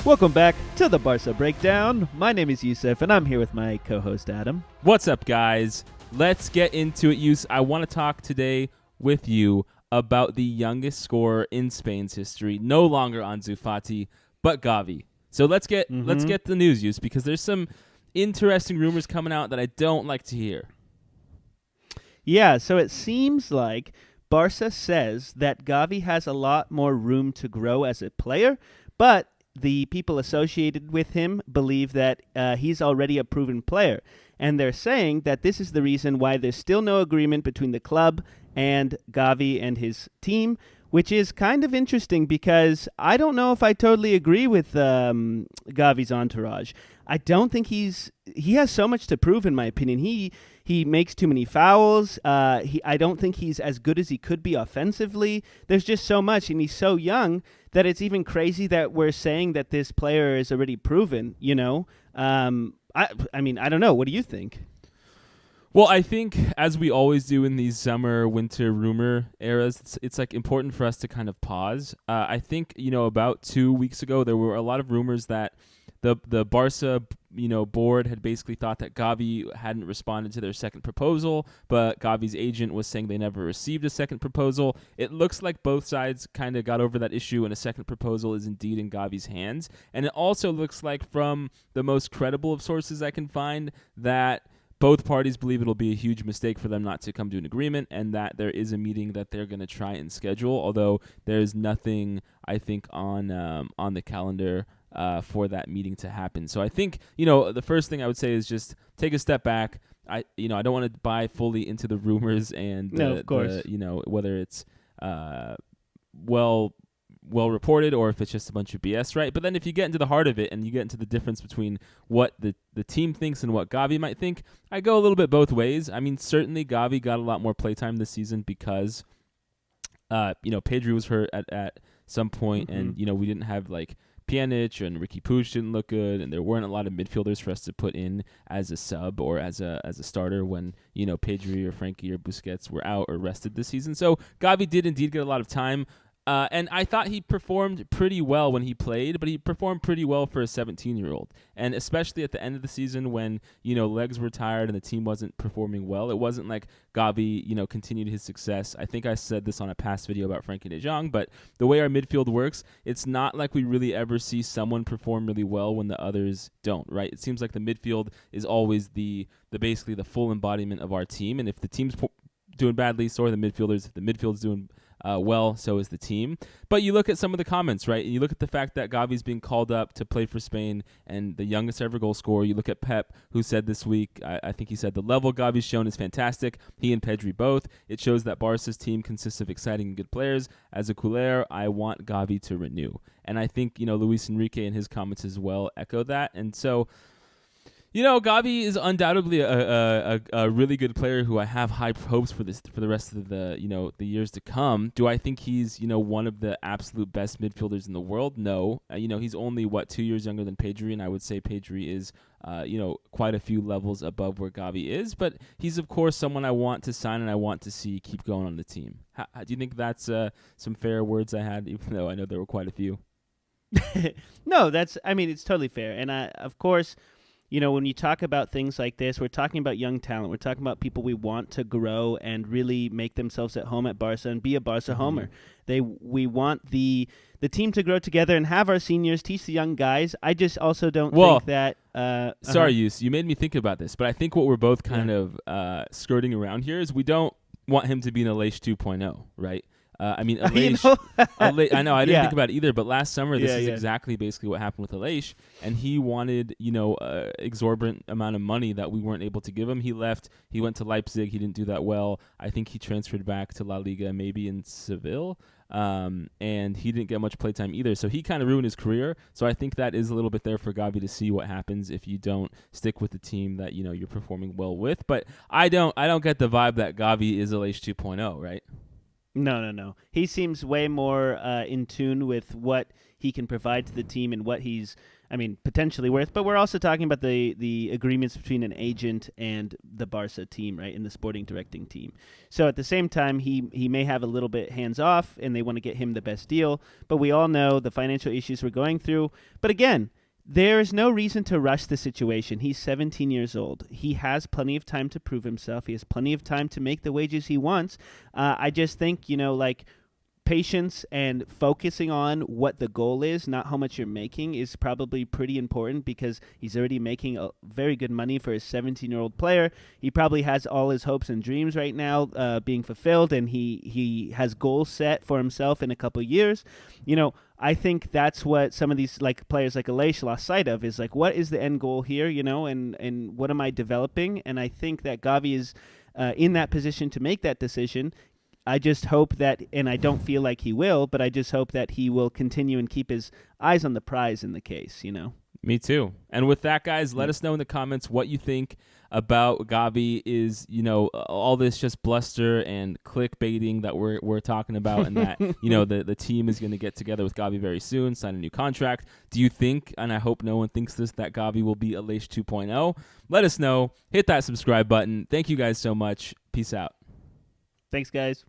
Welcome back to the Barca Breakdown. My name is Yusuf, and I'm here with my co-host Adam. What's up, guys? Let's get into it, Yusuf. I want to talk today with you about the youngest scorer in Spain's history, no longer Ansu Fati, but Gavi. So let's get the news, Yusuf, because there's some interesting rumors coming out that I don't like to hear. Yeah, so it seems like Barca says that Gavi has a lot more room to grow as a player, but the people associated with him believe that he's already a proven player. And they're saying that this is the reason why there's still no agreement between the club and Gavi and his team, which is kind of interesting because I don't know if I totally agree with Gavi's entourage. I don't think he has so much to prove, in my opinion. He makes too many fouls. I don't think he's as good as he could be offensively. There's just so much, and he's so young that it's even crazy that we're saying that this player is already proven, you know? I mean, I don't know. What do you think? Well, I think, as we always do in these summer, winter rumor eras, it's like important for us to kind of pause. I think, about 2 weeks ago, there were a lot of rumors that the Barca, board had basically thought that Gavi hadn't responded to their second proposal, but Gavi's agent was saying they never received a second proposal. It looks like both sides kind of got over that issue, and a second proposal is indeed in Gavi's hands. And it also looks like, from the most credible of sources I can find, that both parties believe it'll be a huge mistake for them not to come to an agreement, and that there is a meeting that they're going to try and schedule, although there's nothing, I think, on the calendar for that meeting to happen. So I think, the first thing I would say is just take a step back. I don't want to buy fully into the rumors and of course. Whether it's well reported or if it's just a bunch of BS, right? But then if you get into the heart of it and you get into the difference between what the team thinks and what Gavi might think, I go a little bit both ways. I mean, certainly Gavi got a lot more playtime this season because Pedri was hurt at some point, and we didn't have like Pjanic, and Ricky Puig didn't look good, and there weren't a lot of midfielders for us to put in as a sub or as a starter when Pedri or Frenkie or Busquets were out or rested this season. So Gavi did indeed get a lot of time. And I thought he performed pretty well when he played, but he performed pretty well for a 17-year-old. And especially at the end of the season when, legs were tired and the team wasn't performing well, it wasn't like Gavi, continued his success. I think I said this on a past video about Frenkie De Jong, but the way our midfield works, it's not like we really ever see someone perform really well when the others don't, right? It seems like the midfield is always the basically the full embodiment of our team. And if the team's doing badly, so are the midfielders. If the midfield's doing well, so is the team. But you look at some of the comments, right? And you look at the fact that Gavi's being called up to play for Spain and the youngest ever goal scorer. You look at Pep, who said this week, I think he said, the level Gavi's shown is fantastic. He and Pedri both. It shows that Barca's team consists of exciting and good players. As a culé, I want Gavi to renew. And I think, Luis Enrique in his comments as well echo that. And so, Gavi is undoubtedly a really good player who I have high hopes for the rest of the years to come. Do I think he's one of the absolute best midfielders in the world? No. He's only 2 years younger than Pedri, and I would say Pedri is quite a few levels above where Gavi is. But he's of course someone I want to sign and I want to see keep going on the team. How do you think that's some fair words I had, even though I know there were quite a few? No, it's totally fair, and of course. When you talk about things like this, we're talking about young talent. We're talking about people we want to grow and really make themselves at home at Barca and be a Barca homer. We want the team to grow together and have our seniors teach the young guys. I just also don't think that... Sorry, you made me think about this, but I think what we're both kind of skirting around here is we don't want him to be an Illaix 2.0, right? Illaix, I know, I didn't think about it either, but last summer, this is exactly basically what happened with Illaix, and he wanted, exorbitant amount of money that we weren't able to give him. He left, he went to Leipzig, he didn't do that well. I think he transferred back to La Liga, maybe in Seville, and he didn't get much playtime either, so he kind of ruined his career. So I think that is a little bit there for Gavi to see what happens if you don't stick with the team that, you're performing well with. But I don't get the vibe that Gavi is Illaix 2.0, right? No. He seems way more in tune with what he can provide to the team and what he's, potentially worth. But we're also talking about the agreements between an agent and the Barca team, right, and the sporting directing team. So at the same time, he may have a little bit hands off, and they want to get him the best deal. But we all know the financial issues we're going through. But again, there is no reason to rush the situation. He's 17 years old. He has plenty of time to prove himself. He has plenty of time to make the wages he wants. I just think, patience and focusing on what the goal is, not how much you're making, is probably pretty important because he's already making a very good money for a 17-year-old player. He probably has all his hopes and dreams right now being fulfilled, and he has goals set for himself in a couple of years. I think that's what some of these players like Illaix lost sight of, is what is the end goal here, and what am I developing? And I think that Gavi is in that position to make that decision. I just hope that, and I don't feel like he will, but I just hope that he will continue and keep his eyes on the prize in the case, Me too. And with that, guys, let us know in the comments what you think about Gavi. Is, all this just bluster and clickbaiting that we're talking about, and that, the team is going to get together with Gavi very soon, sign a new contract. Do you think, and I hope no one thinks this, that Gavi will be Illaix 2.0? Let us know. Hit that subscribe button. Thank you guys so much. Peace out. Thanks, guys.